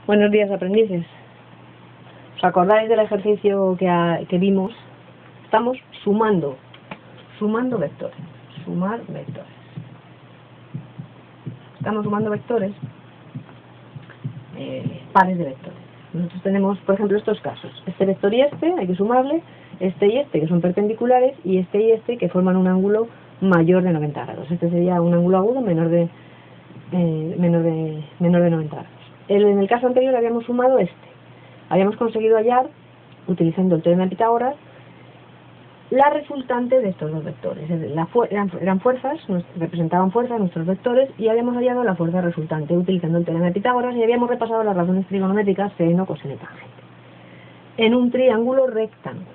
Buenos días, aprendices. ¿Os acordáis del ejercicio que vimos? Estamos sumando vectores. Sumar vectores. Estamos sumando vectores, pares de vectores. Nosotros tenemos, por ejemplo, estos casos. Este vector y este, hay que sumarle, este y este, que son perpendiculares, y este, que forman un ángulo mayor de 90 grados. Este sería un ángulo agudo menor de 90 grados. En el caso anterior habíamos sumado este. Habíamos conseguido hallar, utilizando el teorema de Pitágoras, la resultante de estos dos vectores. Eran fuerzas, representaban fuerzas nuestros vectores, y habíamos hallado la fuerza resultante utilizando el teorema de Pitágoras, y habíamos repasado las razones trigonométricas seno, coseno y tangente en un triángulo rectángulo.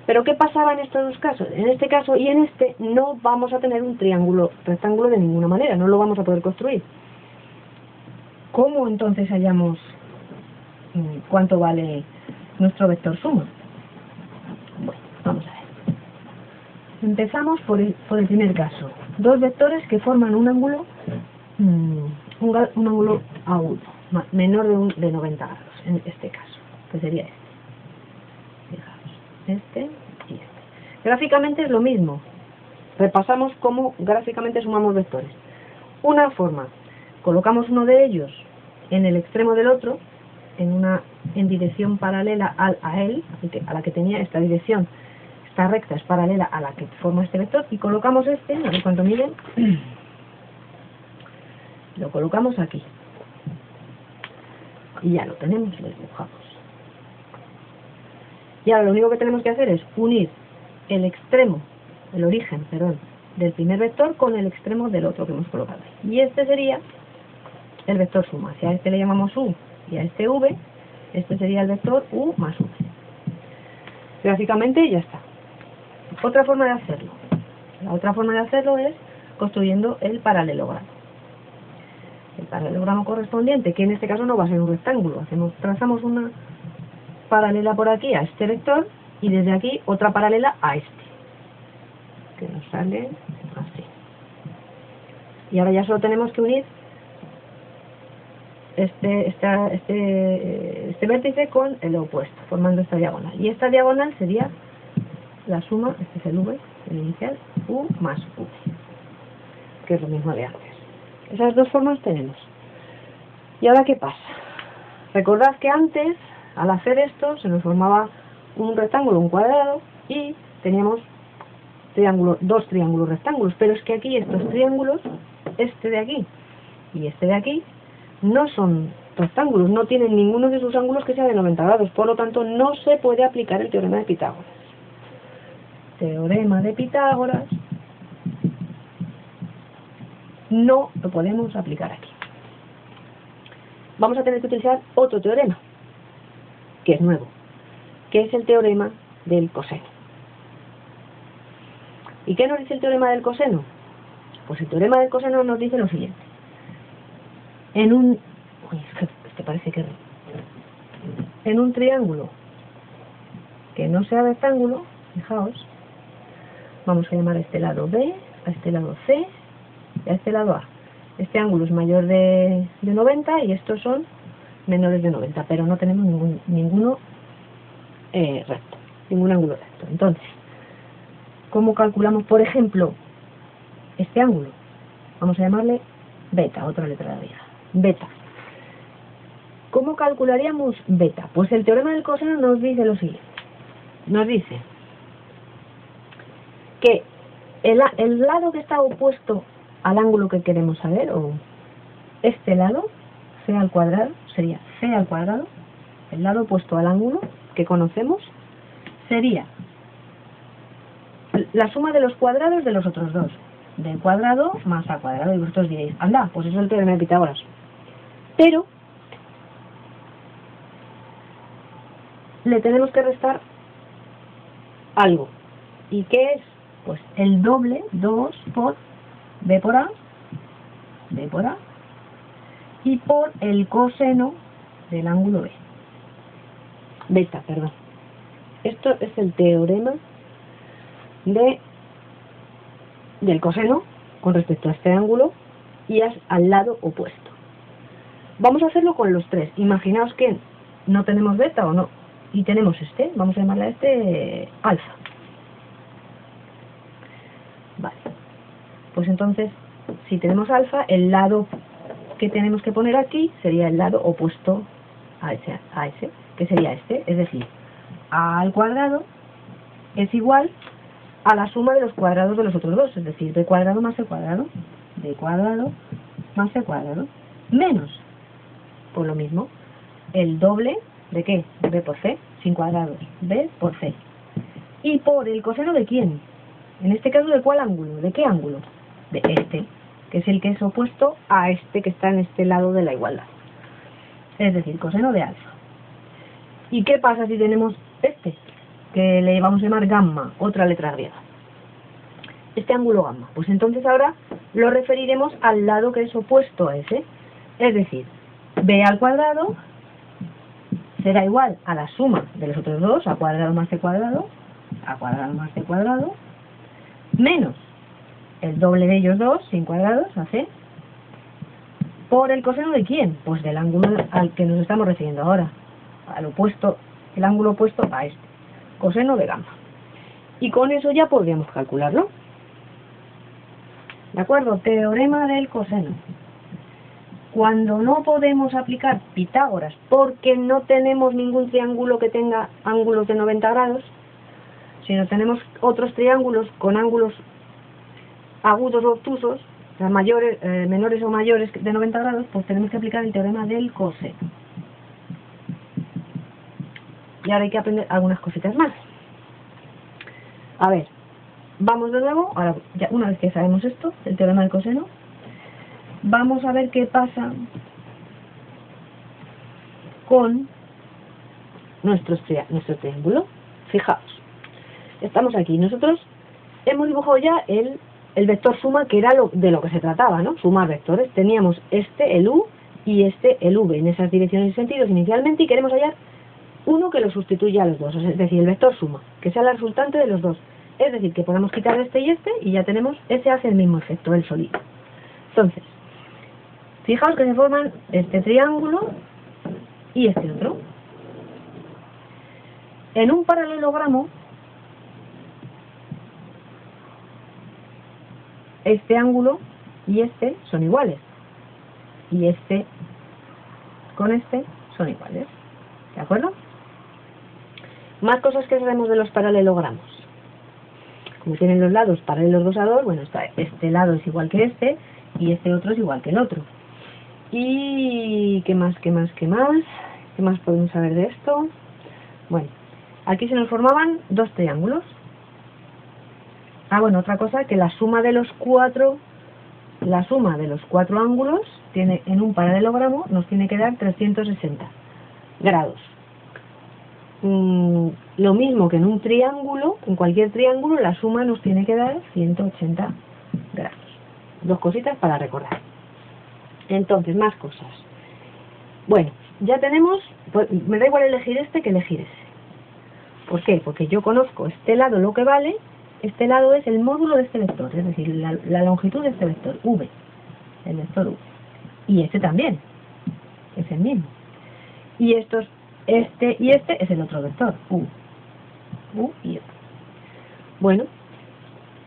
Pero ¿qué pasaba en estos dos casos? En este caso y en este no vamos a tener un triángulo rectángulo de ninguna manera, no lo vamos a poder construir. ¿Cómo entonces hallamos cuánto vale nuestro vector suma? Bueno, vamos a ver. Empezamos por el primer caso. Dos vectores que forman un ángulo agudo, menor de 90 grados, en este caso, que sería este. Fijaos, este y este. Gráficamente es lo mismo. Repasamos cómo gráficamente sumamos vectores. Una forma, colocamos uno de ellos en el extremo del otro, en dirección paralela a él, a la que tenía esta dirección. Esta recta es paralela a la que forma este vector, y colocamos este, a ver cuánto miden, lo colocamos aquí. Y ya lo tenemos, lo dibujamos. Y ahora lo único que tenemos que hacer es unir el origen del primer vector con el extremo del otro que hemos colocado ahí. Y este sería el vector suma. Si a este le llamamos u y a este v, este sería el vector u más v. Gráficamente ya está. Otra forma de hacerlo. La otra forma de hacerlo es construyendo el paralelogramo. El paralelogramo correspondiente, que en este caso no va a ser un rectángulo. Trazamos una paralela por aquí a este vector y desde aquí otra paralela a este, que nos sale así. Y ahora ya solo tenemos que unir este vértice con el opuesto, formando esta diagonal. Y esta diagonal sería la suma, este es el v, el inicial, u más v, que es lo mismo de antes. Esas dos formas tenemos. ¿Y ahora qué pasa? Recordad que antes, al hacer esto, se nos formaba un rectángulo, un cuadrado, y teníamos dos triángulos rectángulos. Pero es que aquí estos triángulos, este de aquí y este de aquí, no son rectángulos, no tienen ninguno de sus ángulos que sea de 90 grados, por lo tanto no se puede aplicar el teorema de Pitágoras. Teorema de Pitágoras no lo podemos aplicar aquí. Vamos a tener que utilizar otro teorema, que es nuevo, que es el teorema del coseno. ¿Y qué nos dice el teorema del coseno? Pues el teorema del coseno nos dice lo siguiente. En un triángulo que no sea rectángulo, fijaos, vamos a llamar a este lado B, a este lado C y a este lado A. Este ángulo es mayor de 90 y estos son menores de 90, pero no tenemos ninguno recto, ningún ángulo recto. Entonces, ¿cómo calculamos, por ejemplo, este ángulo? Vamos a llamarle beta, otra letra de griega. Beta. ¿Cómo calcularíamos beta? Pues el teorema del coseno nos dice lo siguiente. Nos dice que el lado que está opuesto al ángulo que queremos saber, o este lado, c al cuadrado, sería c al cuadrado, el lado opuesto al ángulo que conocemos, sería la suma de los cuadrados de los otros dos. B cuadrado más a cuadrado, y vosotros diréis, anda, pues eso es el teorema de Pitágoras. Pero le tenemos que restar algo. ¿Y qué es? Pues el doble, 2 por b por a, y por el coseno del ángulo b. Beta, perdón. Esto es el teorema del coseno con respecto a este ángulo y al lado opuesto. Vamos a hacerlo con los tres. Imaginaos que no tenemos beta o no, y tenemos este, vamos a llamarle a este alfa. Vale, pues entonces, si tenemos alfa, el lado que tenemos que poner aquí sería el lado opuesto a ese, que sería este, es decir, a al cuadrado es igual a la suma de los cuadrados de los otros dos, es decir, b cuadrado más c cuadrado, b cuadrado más c cuadrado, menos, por lo mismo, el doble de ¿qué? De b por c, sin cuadrados, b por c. ¿Y por el coseno de quién? En este caso, ¿de cuál ángulo? ¿De qué ángulo? De este, que es el que es opuesto a este que está en este lado de la igualdad. Es decir, coseno de alfa. ¿Y qué pasa si tenemos este? Que le vamos a llamar gamma, otra letra griega. Este ángulo gamma. Pues entonces ahora lo referiremos al lado que es opuesto a ese. Es decir, b al cuadrado será igual a la suma de los otros dos, a cuadrado más c cuadrado, menos el doble de ellos dos, sin cuadrados, a c, por el coseno de quién? Pues del ángulo al que nos estamos refiriendo ahora, al opuesto, el ángulo opuesto a este, coseno de gamma. Y con eso ya podríamos calcularlo. ¿De acuerdo? Teorema del coseno. Cuando no podemos aplicar Pitágoras porque no tenemos ningún triángulo que tenga ángulos de 90 grados, sino tenemos otros triángulos con ángulos agudos o obtusos, o sea, menores o mayores de 90 grados, pues tenemos que aplicar el teorema del coseno. Y ahora hay que aprender algunas cositas más. A ver, vamos de nuevo, ahora ya una vez que sabemos esto, el teorema del coseno, vamos a ver qué pasa con nuestro triángulo. Fijaos, estamos aquí, nosotros hemos dibujado ya el vector suma, que era de lo que se trataba, ¿no? Sumar vectores. Teníamos este, el u, y este, el v, en esas direcciones y sentidos inicialmente, y queremos hallar uno que lo sustituya a los dos, es decir, el vector suma, que sea la resultante de los dos. Es decir, que podamos quitar este y ya tenemos, ese hace el mismo efecto, el sólido. Entonces, fijaos que se forman este triángulo y este otro. En un paralelogramo, este ángulo y este son iguales. Y este con este son iguales. ¿De acuerdo? Más cosas que sabemos de los paralelogramos. Como tienen los lados paralelos 2 a 2, bueno, este lado es igual que este y este otro es igual que el otro. ¿Y qué más podemos saber de esto? Bueno, aquí se nos formaban dos triángulos. Ah, bueno, otra cosa, que la suma de los cuatro ángulos tiene, en un paralelogramo nos tiene que dar 360 grados. Lo mismo que en un triángulo, en cualquier triángulo, la suma nos tiene que dar 180 grados. Dos cositas para recordar. Entonces, más cosas. Bueno, ya tenemos, pues, me da igual elegir este que elegir ese. ¿Por qué? Porque yo conozco este lado lo que vale, este lado es el módulo de este vector, es decir, la longitud de este vector, v, el vector v. Y este también, es el mismo. Y estos, este y este es el otro vector, u y otro. Bueno,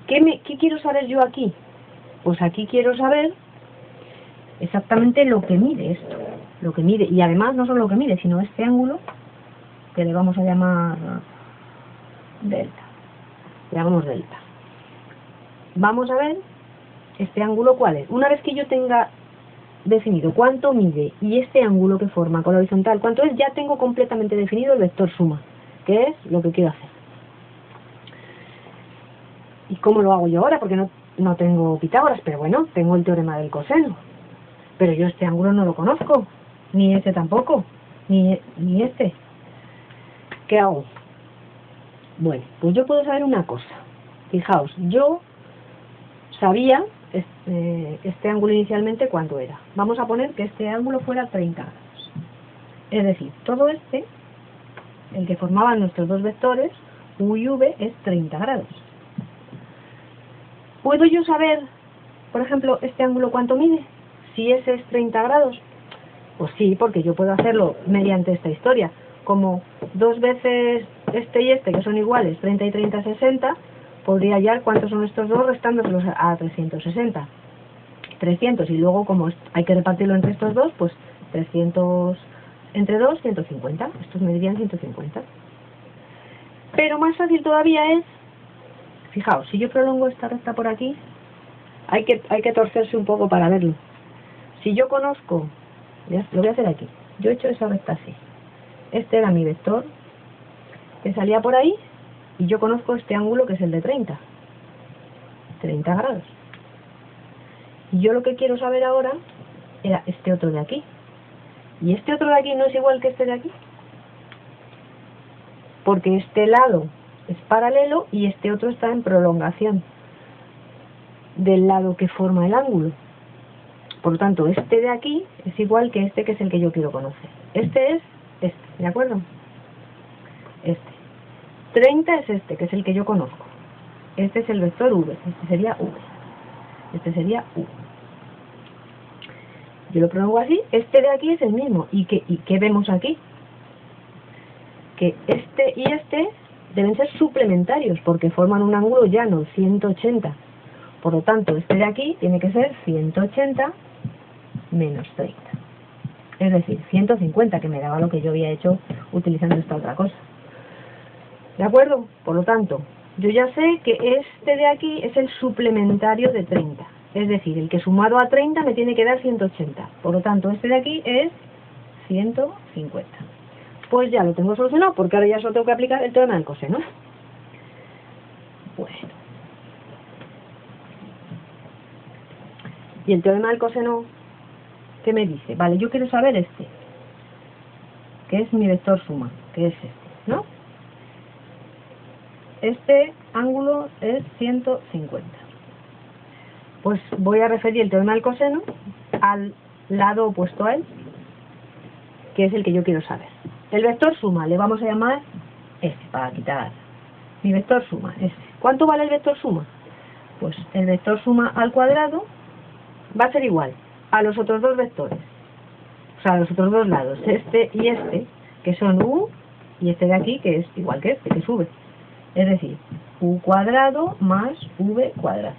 ¿qué quiero saber yo aquí? Pues aquí quiero saber exactamente lo que mide esto, lo que mide, y además no solo lo que mide, sino este ángulo, que le vamos a llamar delta. Le llamamos delta. Vamos a ver este ángulo cuál es. Una vez que yo tenga definido cuánto mide y este ángulo que forma con la horizontal cuánto es, ya tengo completamente definido el vector suma, que es lo que quiero hacer. ¿Y cómo lo hago yo ahora? Porque no tengo Pitágoras, pero bueno, tengo el teorema del coseno. Pero yo este ángulo no lo conozco, ni este tampoco, ni este. ¿Qué hago? Bueno, pues yo puedo saber una cosa. Fijaos, yo sabía este ángulo inicialmente cuánto era. Vamos a poner que este ángulo fuera 30 grados. Es decir, todo este, el que formaban nuestros dos vectores, u y v, es 30 grados. ¿Puedo yo saber, por ejemplo, este ángulo cuánto mide? Si ese es 30 grados. Pues sí, porque yo puedo hacerlo mediante esta historia. Como 2 veces este y este, que son iguales, 30 y 30, 60, podría hallar cuántos son estos dos restándoselos a 360. 300, y luego como hay que repartirlo entre estos dos, pues 300 entre 2, 150. Estos me dirían 150. Pero más fácil todavía es, fijaos, si yo prolongo esta recta por aquí, hay que torcerse un poco para verlo. Si yo conozco, lo voy a hacer aquí, yo he hecho esa recta así. Este era mi vector que salía por ahí, y yo conozco este ángulo que es el de 30 grados. Y yo lo que quiero saber ahora era este otro de aquí. Y este otro de aquí no es igual que este de aquí, porque este lado es paralelo y este otro está en prolongación del lado que forma el ángulo. Por lo tanto, este de aquí es igual que este, que es el que yo quiero conocer. Este es este, ¿de acuerdo? Este. 30 es este, que es el que yo conozco. Este es el vector V, este sería V. Este sería U. Yo lo prolongo así, este de aquí es el mismo. ¿Y qué vemos aquí? Que este y este deben ser suplementarios, porque forman un ángulo llano, 180. Por lo tanto, este de aquí tiene que ser 180 menos 30. Es decir, 150, que me daba lo que yo había hecho utilizando esta otra cosa. ¿De acuerdo? Por lo tanto, yo ya sé que este de aquí es el suplementario de 30. Es decir, el que sumado a 30 me tiene que dar 180. Por lo tanto, este de aquí es 150. Pues ya lo tengo solucionado, porque ahora ya solo tengo que aplicar el teorema del coseno. Bueno. Y el teorema del coseno, ¿qué me dice? Vale, yo quiero saber este, que es mi vector suma, que es este, ¿no? Este ángulo es 150. Pues voy a referir el teorema del coseno al lado opuesto a él, que es el que yo quiero saber. El vector suma le vamos a llamar este, para quitar mi vector suma, este. ¿Cuánto vale el vector suma? Pues el vector suma al cuadrado va a ser igual a los otros dos vectores, o sea, a los otros dos lados, este y este, que son U, y este de aquí, que es igual que este, que es V. Es decir, U cuadrado más V cuadrado.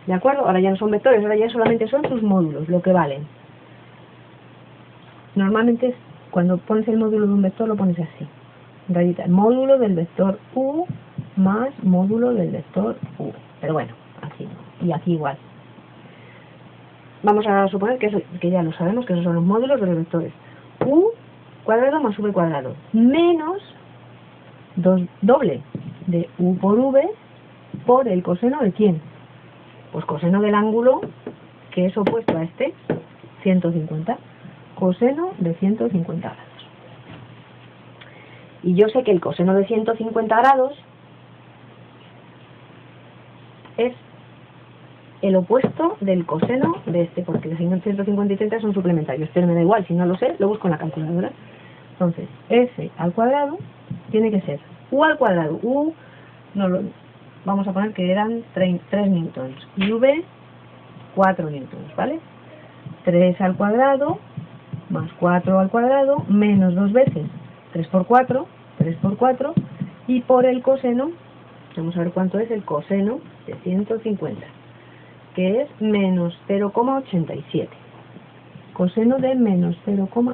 ¿De acuerdo? Ahora ya no son vectores, ahora ya solamente son sus módulos, lo que valen. Normalmente cuando pones el módulo de un vector lo pones así, rayita, el módulo del vector U más módulo del vector V. Pero bueno, así no, y aquí igual. Vamos a suponer que ya lo sabemos, que esos son los módulos de los vectores. U cuadrado más V cuadrado, menos doble de U por V por el coseno de ¿quién? Pues coseno del ángulo que es opuesto a este, 150. Coseno de 150 grados. Y yo sé que el coseno de 150 grados es el opuesto del coseno de este, porque los 150 y 30 son suplementarios, pero me da igual, si no lo sé, lo busco en la calculadora. Entonces, f al cuadrado tiene que ser u al cuadrado, vamos a poner que eran 3 newtons, y v 4 newtons, ¿vale? 3 al cuadrado más 4 al cuadrado menos 2 veces 3 por 4, y por el coseno, vamos a ver cuánto es el coseno de 150, que es menos 0,87. Coseno de menos 0,87.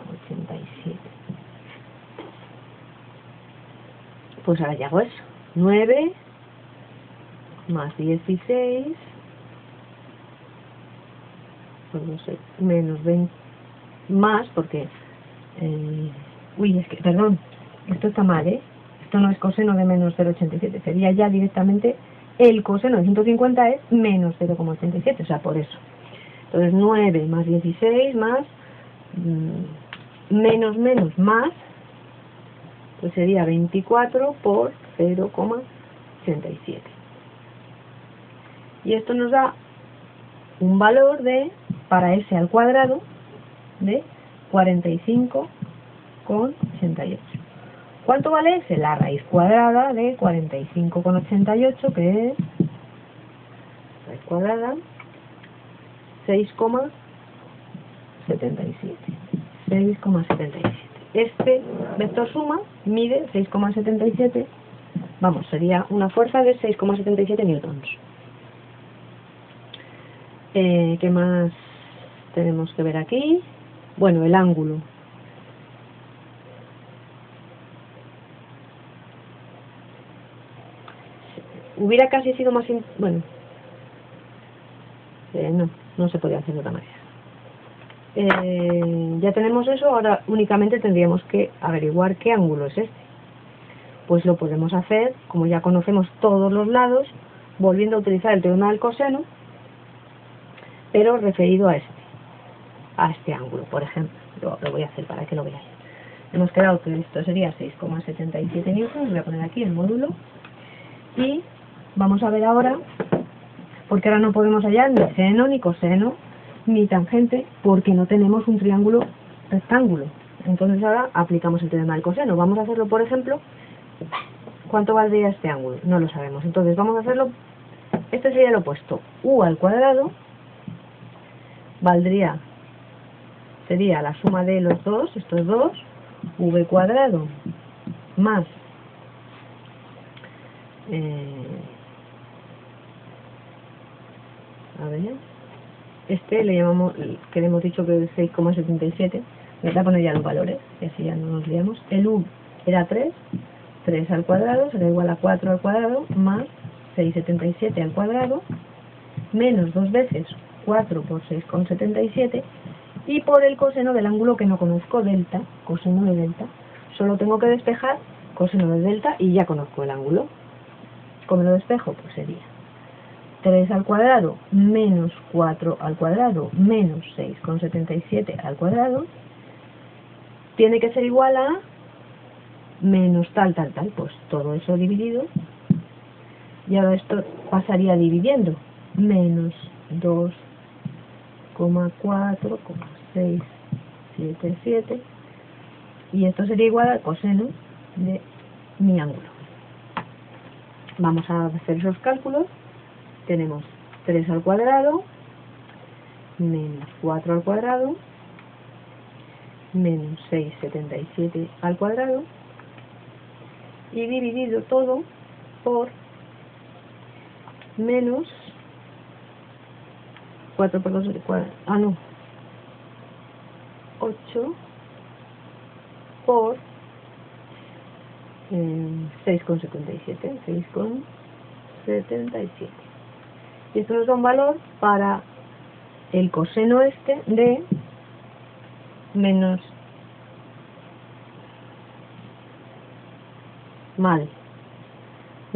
Pues ahora ya hago eso. 9 más 16, pues no sé, menos 20, más porque, es que, perdón, esto está mal, esto no es coseno de menos 0,87, sería ya directamente el coseno de 150 es menos 0,87, o sea, por eso. Entonces 9 más 16 más menos más, pues sería 24 por 0,87. Y esto nos da un valor de, para s al cuadrado, de 45,88. ¿Cuánto vale s? La raíz cuadrada de 45,88, que es raíz cuadrada 6,77. 6,77. Este vector suma mide 6,77, vamos, sería una fuerza de 6,77 newtons. ¿Qué más tenemos que ver aquí? Bueno, el ángulo. Hubiera casi sido más... bueno, no se podía hacer de otra manera. Ya tenemos eso, ahora únicamente tendríamos que averiguar qué ángulo es este. Pues lo podemos hacer, como ya conocemos todos los lados, volviendo a utilizar el teorema del coseno, pero referido a este ángulo, por ejemplo. Lo voy a hacer para que lo veáis. Hemos quedado que esto sería 6,77 newtons, voy a poner aquí el módulo, y vamos a ver ahora, porque ahora no podemos hallar ni seno, ni coseno, ni tangente, porque no tenemos un triángulo rectángulo. Entonces ahora aplicamos el teorema del coseno. Vamos a hacerlo, por ejemplo, ¿cuánto valdría este ángulo? No lo sabemos. Entonces vamos a hacerlo, este sería el opuesto. U al cuadrado sería la suma de los dos, estos dos, v cuadrado más a ver, este le llamamos, que le hemos dicho que es 6,77, voy a poner ya los valores, y así ya no nos liamos. El u era 3 al cuadrado será igual a 4 al cuadrado más 6,77 al cuadrado, menos 2 veces 4 por 6,77, y por el coseno del ángulo que no conozco, delta, coseno de delta. Solo tengo que despejar coseno de delta y ya conozco el ángulo. ¿Cómo lo despejo? Pues sería 3 al cuadrado menos 4 al cuadrado menos 6,77 al cuadrado tiene que ser igual a menos tal, pues todo eso dividido, y ahora esto pasaría dividiendo, menos 2,4,677, y esto sería igual al coseno de mi ángulo. Vamos a hacer esos cálculos. Tenemos 3 al cuadrado menos 4 al cuadrado menos 6,77 al cuadrado, y dividido todo por menos 4 por 2, 8 por 6,77. Y esto nos da un valor para el coseno este de menos me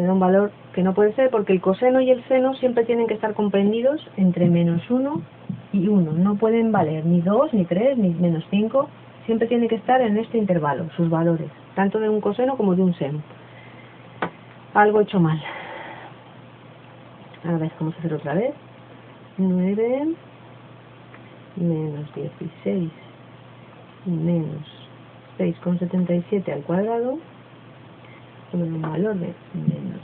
da un valor que no puede ser, porque el coseno y el seno siempre tienen que estar comprendidos entre menos 1 y 1. No pueden valer ni 2, ni 3, ni menos 5. Siempre tiene que estar en este intervalo, sus valores, tanto de un coseno como de un seno. Algo hecho mal. A ver, vamos a hacer otra vez. 9 menos 16 menos 6,77 al cuadrado, con un valor de menos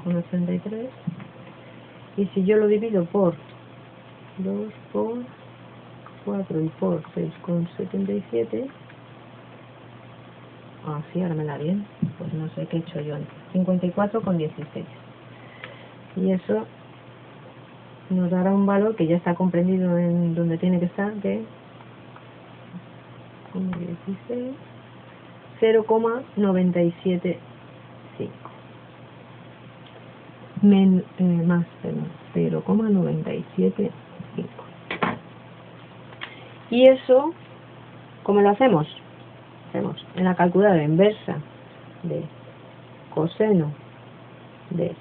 52,83, y si yo lo divido por 2 por 4 y por 6,77, sí, ahora me da bien, pues no sé qué he hecho yo antes, 54,16, y eso nos dará un valor que ya está comprendido en donde tiene que estar, de 0,975 más 0,975. Y eso, ¿cómo lo hacemos? Hacemos en la calculadora inversa de coseno de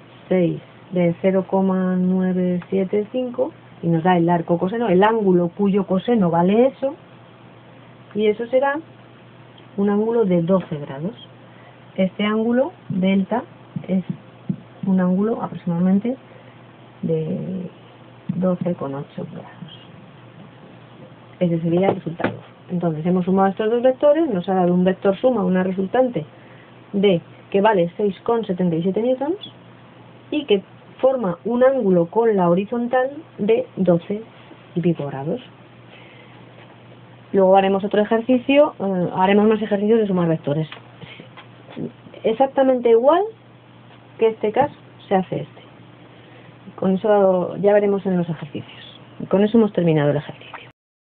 0,975, y nos da el arco coseno, el ángulo cuyo coseno vale eso, y eso será un ángulo de 12 grados. Este ángulo, delta, es un ángulo aproximadamente de 12,8 grados. Ese sería el resultado. Entonces hemos sumado estos dos vectores, nos ha dado un vector suma, una resultante de que vale 6,77 newtons y que forma un ángulo con la horizontal de 12 y pico grados. Luego haremos otro ejercicio, haremos más ejercicios de sumar vectores. Exactamente igual que este caso se hace este. Con eso ya veremos en los ejercicios. Con eso hemos terminado el ejercicio.